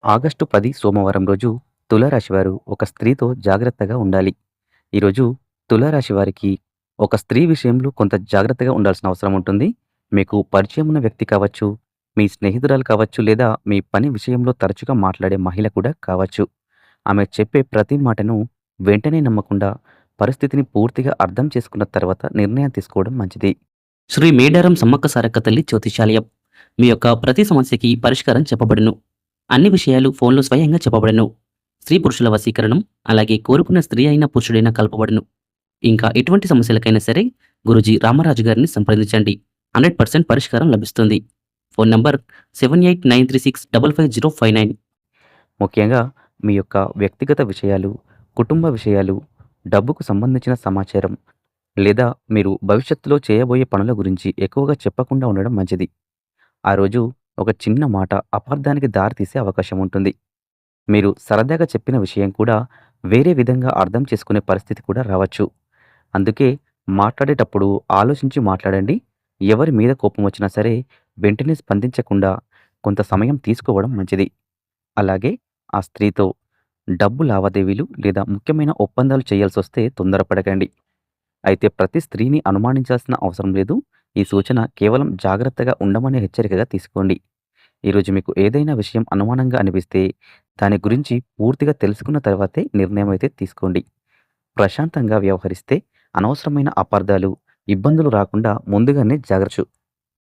August 10 సోమవారం రోజు తులారాశి వారు ఒక స్త్రీతో జాగ్రత్తగా ఉండాలి. ఈరోజు తులారాశి వారికి ఒక స్త్రీ విషయంలో కొంత జాగ్రత్తగా ఉండాల్సిన అవసరం ఉంటుంది. మీకు పరిచయం ఉన్న వ్యక్తి కావచ్చు, మీ స్నేహితురాలు కావచ్చు, లేదా మీ పని విషయంలో తరచుగా మాట్లాడే మహిళ కూడా కావచ్చు. ఆమె చెప్పే ప్రతి మాటను వెంటనే నమ్మకుండా పరిస్థితిని పూర్తిగా అర్థం చేసుకున్న తర్వాత నిర్ణయం తీసుకోవడం మంచిది. శ్రీ మేడారం సమ్మక్క సారక్క తల్లి జ్యోతిషాలయం. మీ యొక్క ప్రతి సమస్యకి పరిష్కారం చెప్పబడును. అన్ని విషయాలు ఫోన్లో స్వయంగా చెప్పబడును. స్త్రీ పురుషుల వశీకరణం, అలాగే కోరుకున్న స్త్రీ అయినా పురుషుడైనా కలపబడును. ఇంకా ఎటువంటి సమస్యలకైనా సరే గురూజీ రామరాజు గారిని సంప్రదించండి. 100% పరిష్కారం లభిస్తుంది. Phone number 7893655059. ముఖ్యంగా మీ యొక్క వ్యక్తిగత విషయాలు, కుటుంబ విషయాలు, డబ్బుకు సంబంధించిన సమాచారం లేదా మీరు భవిష్యత్తులో చేయబోయే పనుల గురించి ఎక్కువగా చెప్పకుండా ఉండడం మంచిది. ఆ రోజు ఒక చిన్న మాట అపార్థానికి దారితీసే అవకాశం ఉంటుంది. మీరు సరదాగా చెప్పిన విషయం కూడా వేరే విధంగా అర్థం చేసుకునే పరిస్థితి కూడా రావచ్చు. అందుకే మాట్లాడేటప్పుడు ఆలోచించి మాట్లాడండి. ఎవరి మీద కోపం వచ్చినా సరే వెంటనే స్పందించకుండా కొంత సమయం తీసుకోవడం మంచిది. అలాగే ఆ స్త్రీతో డబ్బు లావాదేవీలు లేదా ముఖ్యమైన ఒప్పందాలు చేయాల్సొస్తే తొందరపడకండి. అయితే ప్రతి స్త్రీని అనుమానించాల్సిన అవసరం లేదు. ఈ సూచన కేవలం జాగ్రత్తగా ఉండమనే హెచ్చరికగా తీసుకోండి. ఈరోజు మీకు ఏదైనా విషయం అనుమానంగా అనిపిస్తే దాని గురించి పూర్తిగా తెలుసుకున్న తర్వాతే నిర్ణయం అయితే తీసుకోండి. ప్రశాంతంగా వ్యవహరిస్తే అనవసరమైన అపార్థాలు, ఇబ్బందులు రాకుండా ముందుగానే జాగ్రత్త